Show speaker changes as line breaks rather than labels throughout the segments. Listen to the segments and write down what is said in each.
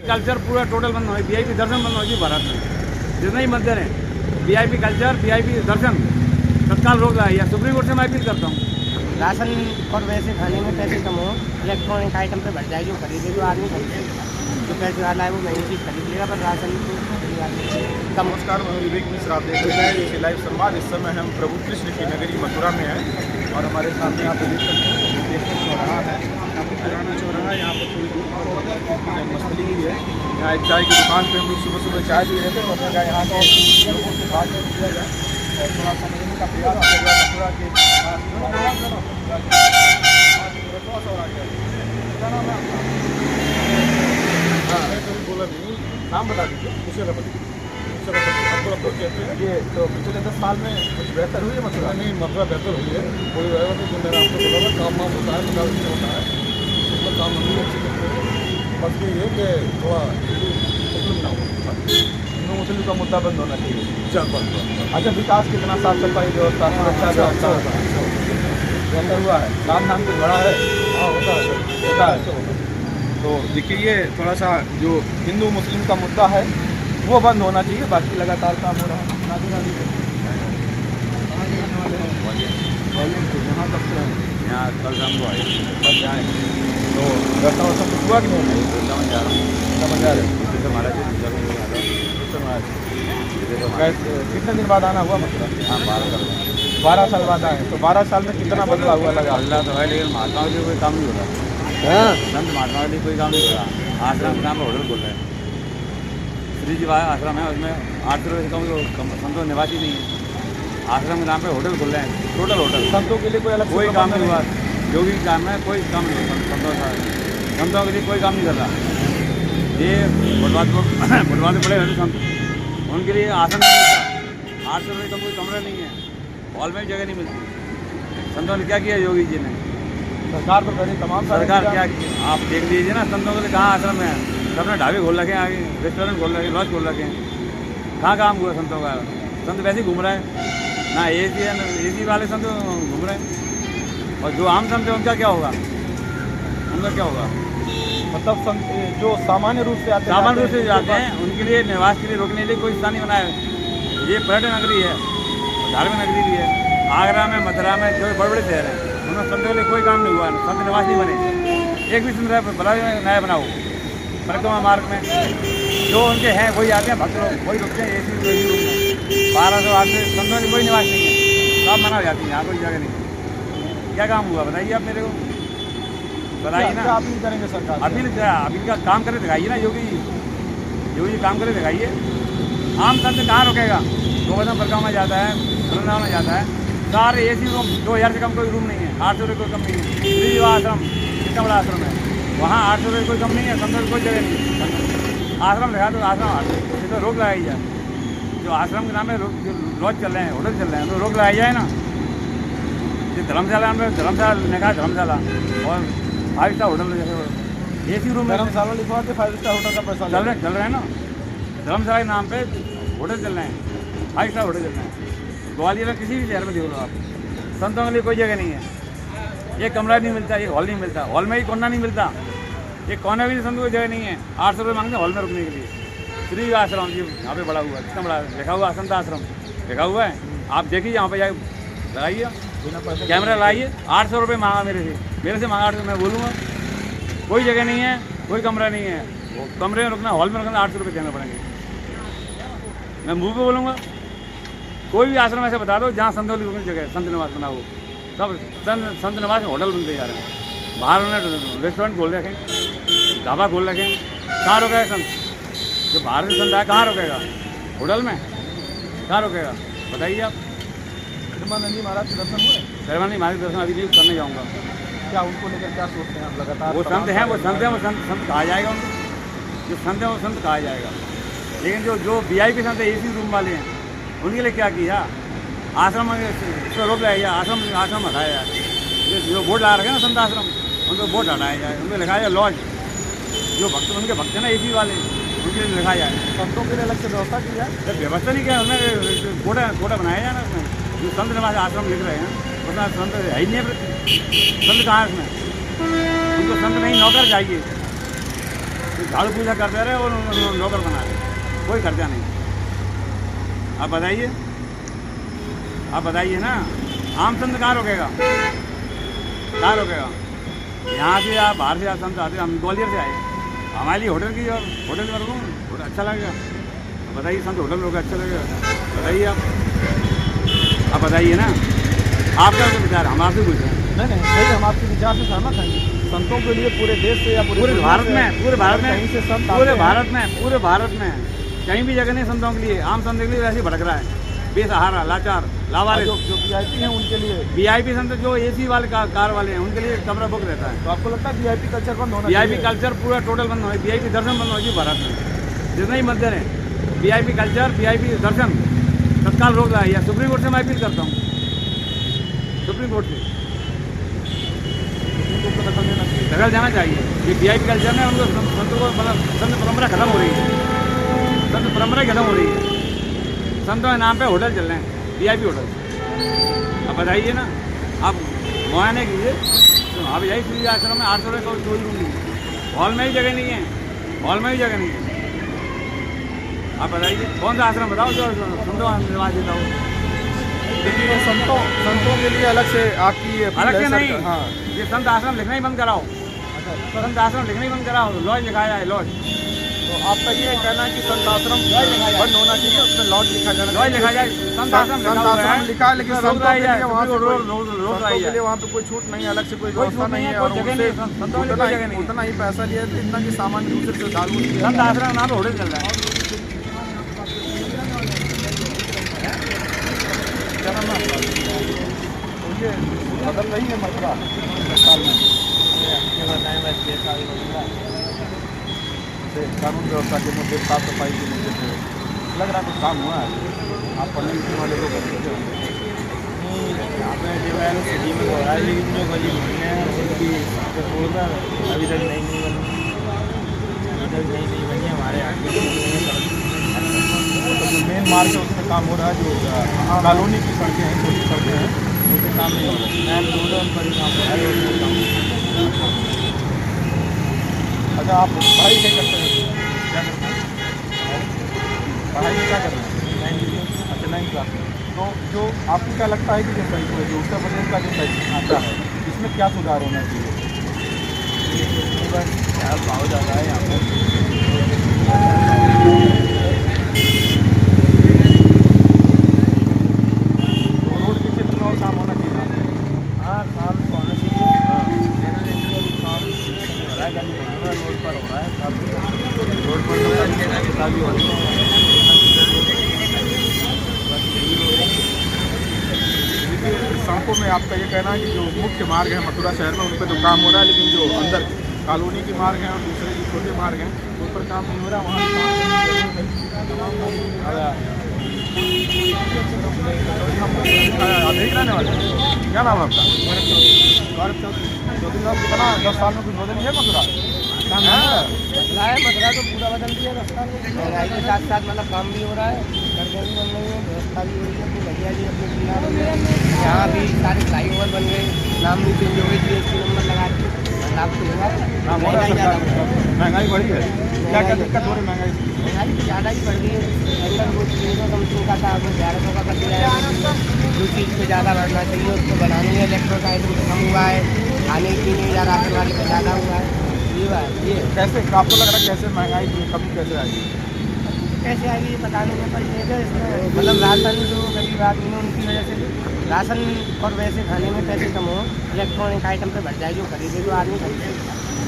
Culture पूरा total बंद हो, वीआईपी दर्शन बंद हो जी भारत में। जितने ही मंदिर हैं, वीआईपी कल्चर, वीआईपी दर्शन तत्काल रोक रहा है। या सुप्रीम कोर्ट से मैं अपील करता हूँ।
राशन और वैसे खाने में पैसे कम हो, इलेक्ट्रॉनिक आइटम पे बढ़ जाए, जो खरीदे तो आदमी खरीदे, जो पैसे वाला है वो महंगी चीज़ खरीद लेगा, पर राशन कम।
नमस्कार, मैं विवेक मिश्र, आप देख रहे हैं लाइव संवाद। इस समय हम प्रभु कृष्ण की नगरी मथुरा में हैं और हमारे सामने यहाँ पे देख सकते हैं देशमुख चौराहा है, काफ़ी पुराना चौराहा है। यहाँ पर थोड़ी दूर पर मछली भी है। यहाँ एक चाय की दुकान पे हम लोग सुबह सुबह चाय पी रहे थे और हमने कहा यहाँ के लोगों से बात किया जाए और थोड़ा समझने का प्रयास किया जाए मथुरा के। बोला नहीं, नाम बता दीजिए। मुशर्रफ कहते हैं। ये तो पिछले 10 साल में कुछ बेहतर हुई है मथुरा? नहीं, मथुरा बेहतर हुई है, कोई वजह नहीं। जो मैंने आपको बोला था, काम वाम होता है, निकाल होता है, उसका काम हम भी अच्छे करते हैं। बस ये है कि थोड़ा मुस्लिम ना हो, हिंदू मुस्लिम का मुद्दा बंद होना चाहिए। चल बंद। अच्छा, विकास कितना, साफ सफाई व्यवस्था, सुरक्षा व्यवस्था बेहतर हुआ है? काम धाम कुछ बड़ा है? हाँ, होता है। तो देखिए, ये थोड़ा सा जो हिंदू मुस्लिम का मुद्दा है वो बंद होना चाहिए। बाकी लगातार काम हो रहा है। यहाँ तक यहाँ कल शाम को आए, बस जाए तो वैसा वैसा कुछ हुआ कि नहीं? समझ आ रहे कितने दिन बाद आना हुआ मतलब? हाँ, 12 साल बाद आए। तो 12 साल में कितना बदलाव हुआ लगा?
अल्लाह तो है, लेकिन महात्मा के लिए कोई काम नहीं हो रहा। संत महात्मा के लिए कोई काम नहीं हो रहा। आश्रम के नाम पर होटल खोल रहे हैं। श्री जी आश्रम है, उसमें 800 रुपये से कम संतों निवासी नहीं है। आश्रम के नाम पे होटल खुल रहे हैं, टोटल होटल। संतों के लिए कोई अलग कोई काम नहीं हुआ। योगी काम है, कोई काम नहीं हुआ। संतों के लिए कोई काम नहीं कर रहा। ये फुटपाथ पे पड़े हुए संत, उनके लिए आसन नहीं मिलता। 800 रुपये का कोई कमरा नहीं है, हॉल में जगह नहीं मिलती। संतों ने क्या किया योगी जी ने? सरकार तो करे, तमाम सरकार क्या की? आप देख लीजिए ना, संतों के लिए कहाँ आश्रम है? सबने ढाबे खोल रखे हैं, आगे रेस्टोरेंट खोल रखे हैं, लॉज खोल रखे हैं। कहाँ काम हुआ संतों का? संत वैसे ही घूम रहा है, ना एसी है ना एसी वाले संत घूम रहे हैं। और जो आम संत है उनका क्या होगा? उनका क्या होगा? मतलब संत जो सामान्य रूप से जाते हैं, उनके लिए निवास के लिए रोकने के लिए कोई स्थान नहीं बनाया है। ये पर्यटन नगरी है, धार्मिक नगरी भी है। आगरा में, मथुरा में जो बड़े बड़े शहर हैं, उनमें संतों के लिए कोई काम नहीं हुआ, संत निवास नहीं बने। एक भी संत बड़ा नया बनाओ परिक्रमा मार्ग में, जो उनके हैं वही आते हैं, भक्त लोग वही रुकते हैं। एसी रूम में 1200 800 संतों की कोई निवास नहीं है, सब मना हो जाती है, यहाँ कोई जगह नहीं। क्या काम हुआ बताइए आप मेरे को, बताइए ना। अपील करेंगे सरकार, अपील का काम करे दिखाइए ना। योगी काम करे दिखाइए। आम संत कहाँ रुकेगा? गोवर्धन परिक्रमा में जाता है, वृंदावन में जाता है, सारे एसी रूम, 2000 से कम कोई रूम नहीं है। 800 रुपये कोई कम नहीं है। श्री आश्रम कितना बड़ा आश्रम है, वहाँ 800 रुपये कोई कम नहीं है। संतों की कोई जगह नहीं है। आश्रम रखा तो आश्रम तो रोक लगाई जाए। जो आश्रम के नाम में जो लॉज चल रहे हैं, होटल चल रहे हैं, तो रोक लगाई जाए ना। जो धर्मशाला में धर्मशाला लिखा, धर्मशाला और 5 स्टार होटल जैसे एसी रूम में धर्मशाला लिखवा के 5 स्टार होटल का पैसा चल रहे हैं ना। धर्मशाला के नाम पे होटल चल रहे हैं, 5 स्टार होटल चल रहे हैं। ग्वालियर में किसी भी शहर में देख लो आप, संतों के लिए कोई जगह नहीं है। एक कमरा नहीं मिलता, एक हॉल नहीं मिलता, हॉल में ही कोना नहीं मिलता, एक कोने भी संतों की जगह नहीं है। 800 रुपये मांगते हॉल में रुकने के लिए। श्री आश्रम जी यहाँ पे बड़ा हुआ है, कितना बड़ा लिखा हुआ संत आश्रम लिखा हुआ है। आप देखिए, यहाँ पे जाए लगाइए, कैमरा लाइए। 800 रुपये मांगा मेरे से मांगा 800। मैं बोलूँगा कोई जगह नहीं है, कोई कमरा नहीं है, वो कमरे में रुकना, हॉल में रुकना 800 रुपये देना पड़ेंगे। मैं मुँह पे बोलूँगा, कोई भी आश्रम ऐसे बता दो जहाँ संतों की रुकने जगह, संत निवास बना हो। सब संत निवास में होटल बनते जा रहे हैं। बाहर उन्होंने रेस्टोरेंट खोल रखे, ढाबा खोल रखे। कहाँ रुकेगा संत? जो बाहर से संत आया कहाँ रुकेगा? होटल में कहाँ रुकेगा? बताइए आप। प्रेमानंद महाराज के दर्शन हुए? प्रेमानंद महाराज के दर्शन अभी भी करने जाऊँगा। क्या उनको लेकर क्या सोचते हैं आप? लगातार वो संत हैं, वो संत कहा जाएगा उनको। जो संत है वो संत कहा जाएगा। लेकिन जो VIP संत है, एसी रूम वाले हैं, उनके लिए क्या किया? आश्रम इसको रोक लाया जाए, आश्रम हटाया जाए। जो बोर्ड लगा रखे ना संत आश्रम, उनको बोर्ड हटाया जाए, उनको लिखाया जाए लॉज। जो भक्त उनके भक्त हैं ना एसी वाले, उनके लिए लिखा जाए। संतों के लिए अलग से व्यवस्था की जाए। जब व्यवस्था नहीं किया, उसमें कोटा बनाया जाए ना। उसमें जो संत निवास आश्रम लिख रहे हैं उसमें संत है ही नहीं है। संत कहाँ है उसमें? उनको संत नहीं, नौकर चाहिए। झाड़ू पूजा करते रहे और नौकर बना रहे, कोई खर्चा नहीं। आप बताइए ना, आम संत कहाँ रोकेगा, कहाँ रोकेगा? यहाँ से आप बाहर से आप संत आते, हम ग्वालियर से आए, हमारे लिए होटल की और होटल में रुकूँ, होटल अच्छा लगेगा? बताइए, संत होटल में रुके अच्छा लगेगा? बताइए आप बताइए ना, आपका क्या विचार? हम आपसे पूछ रहे हैं।
नहीं सही, हम आपके विचार से सहमत हैं। संतों के लिए पूरे देश से या पूरे
भारत में
कहीं से संत
पूरे भारत में कहीं भी जगह नहीं संतों के लिए। आम संत के लिए वैसे ही भटक रहा है, बेसहारा, लाचार, लावारिस।
जो VIP हैं उनके लिए,
VIP संत जो AC वाले कार वाले हैं, उनके लिए कमरा बुक रहता है।
तो आपको लगता है VIP कल्चर बंद होना
VIP कल्चर पूरा टोटल बंद हो, VIP दर्शन बंद हो जी भारत में। जितने ही मंदिर हैं, VIP कल्चर, VIP दर्शन तत्काल रोक रहा है। या सुप्रीम कोर्ट से मैं अपील करता हूँ, सुप्रीम कोर्ट से दखल जाना चाहिए। ये VIP कल्चर है, उनको संतों को मतलब संत परंपरा खत्म हो रही है, संत परंपरा खत्म हो रही है। संतों के नाम पे होटल चल रहे हैं, VIP होटल। अब बताइए ना, आप मुआयने कीजिए तो आप यही श्री आश्रम में 800 रुपये कोई रूम नहीं है, हॉल में ही जगह नहीं है, हॉल में ही जगह नहीं है। आप बताइए कौन सा आश्रम बताओ जो संतों का निवास देता हो?
लेकिन संतों के लिए अलग से आपकी
अलग से नहीं,
हाँ,
ये संत आश्रम लिखना ही बंद कराओ, संत आश्रम लिखना ही बंद कराओ, लॉज लिखाया जाए, लॉज।
तो आपका ये कहना है कि संत आश्रम बंद होना चाहिए, उसमें लॉज लिखा जाना,
लॉज लिखा जाए। संत आश्रम
लिखा है, लेकिन संतों के लिए वहाँ पे कोई छूट नहीं है, अलग से कोई व्यवस्था नहीं है, और उनसे उतना ही पैसा लिया इतना कि सामान्य दूसरे से दारू।
संत आश्रम नाम पे होटल चल रहा है।
क्या नाम है आपका? ये बदल रही है मथुरा साल में कानून व्यवस्था के मुद्दे, साफ सफाई के मुद्दे से लग रहा है कुछ काम हुआ है? आप पढ़ने लिखने वाले लोग
यहाँ पे जो है सिटी में हो रहा है, लेकिन जो गली घूमने हैं उनकी अभी तक नहीं बनी हमारे यहाँ की।
तो जो मेन मार्ग है उसमें काम हो रहा है, जो कॉलोनी की सड़कें हैं, छोटी सड़कें हैं, उसमें काम नहीं हो रहा है।
मैम रोड पर ही काम हो रहा है, रोड पर काम।
अच्छा, आप पढ़ाई क्या करते हैं? क्या करते हैं पढ़ाई में, क्या कर रहे हैं? 9th क्लास में। तो जो आपको क्या लगता है कि जो सही जो उत्तर प्रदेश का जो सही आता है, इसमें क्या सुधार होना चाहिए?
बस क्या भाव ज़्यादा है यहाँ पर।
रोड के क्षेत्र में और काम होना चाहिए।
हाँ, काम होना चाहिए। काम हो रहा है, रोड पर हो रहा है, रोड पर काफ़ी हो रही है।
सड़कों में आपका ये कहना है कि जो मुख्य मार्ग है मथुरा शहर में, उन पर तो काम हो रहा है, लेकिन जो अंदर कॉलोनी के मार्ग हैं और दूसरे जो छोटे मार्ग हैं उन पर काम नहीं हो रहा, वहाँ आप देख रहने वाले। क्या नाम है आपका? गौरव चौधरी साहब, कितना 10 साल में कुछ बदल है मथुरा?
बदला है, मथुरा तो पूरा बदल दिया रास्ता में। महंगाई के साथ साथ मतलब काम भी हो रहा है, सड़कें भी बन रही हैं, व्यवस्था भी हो रही है, अपनी बढ़िया जी अपनी सुविधा बन गई। यहाँ भी सारे फ्लाईओवर बन गए, नाम भी चेंज हो गई, GST नंबर लगा के लाभ तो होगा।
महंगाई बढ़ी है, क्या क्या दिक्कत हो रही है? महंगाई
तो ज़्यादा ही बढ़ रही है। अंदर वो 300 समथिंग का था, अब 1100 का कर दिया है। जो चीज़ पे ज़्यादा बढ़ना चाहिए उसको बढ़ाने में इलेक्ट्रिक आइटम कम हुआ है, खाने पीने या राशन वाले का ज़्यादा हुआ है। ये बात ये
कैसे आपको लग रहा है, कैसे महंगाई की कमी कैसे आएगी?
कैसे आएगी ये बताने में पर ये इसमें मतलब राशन जो गरीब आदमी है उनकी वजह से राशन और वैसे खाने में पैसे कम हो, इलेक्ट्रॉनिक आइटम पे बढ़ जाए। जो खरीदे तो आदमी खरीदे,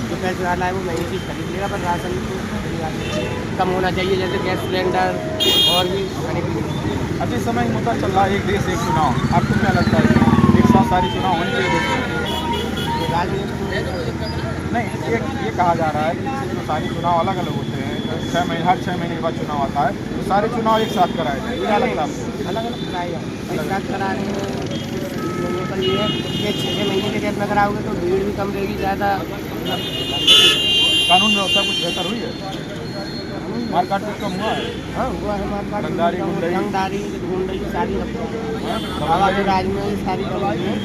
जो पैसे वाला है वो महंगी चीज़ खरीद लेगा, पर राशन तो कम होना चाहिए, जैसे गैस सिलेंडर और भी खाने पीने।
अभी समय मुद्दा चल रहा है, एक देश एक चुनाव, आपको क्या लगता है एक साथ सारी चुनाव होने चाहिए देश में? नहीं, ये कहा जा रहा है कि जैसे जो सारे चुनाव अलग अलग होते हैं, 6 महीने हर 6 महीने के बाद चुनाव आता है, तो सारे चुनाव एक साथ कराए जाए, क्या लगता है आपको?
अलग अलग कराए जाए, एक साथ कराने में पर ये है कि 6 महीने के गैप में कराओगे तो भीड़ भी कम रहेगी, ज़्यादा
कानून व्यवस्था कुछ बेहतर हुई है? मारकाट कुछ कम हुआ है?
हाँ हुआ है, मारकाट
रंगदारी
गुंडई सारी हवा के राज में सारी कम हुई है।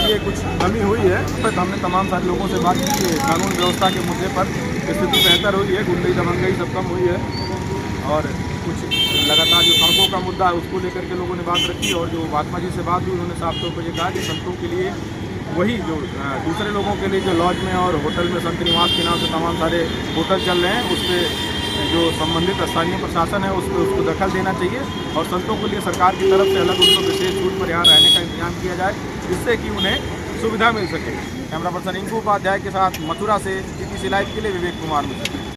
ये कुछ कमी हुई है। बट हमने तमाम सारे लोगों से बात की है, कानून व्यवस्था के मुद्दे पर स्थिति बेहतर हुई है, गुंडई दबंगई सब कम हुई है और कुछ लगातार जो सड़कों का मुद्दा है उसको लेकर के लोगों ने बात रखी। और जो महात्मा जी से बात हुई उन्होंने साफ तौर पर ये कहा कि संतों के लिए वही जो दूसरे लोगों के लिए जो लॉज में और होटल में संत निवास के नाम से तमाम सारे होटल चल रहे हैं उस पर जो संबंधित स्थानीय प्रशासन है उसको दखल देना चाहिए और संतों के लिए सरकार की तरफ से अलग उनको विशेष छूट पर यहाँ रहने का इंतजाम किया जाए जिससे कि उन्हें सुविधा मिल सके। कैमरा पर्सन इंकू उपाध्याय के साथ मथुरा से TTC लाइव के लिए विवेक कुमार मिश्रा।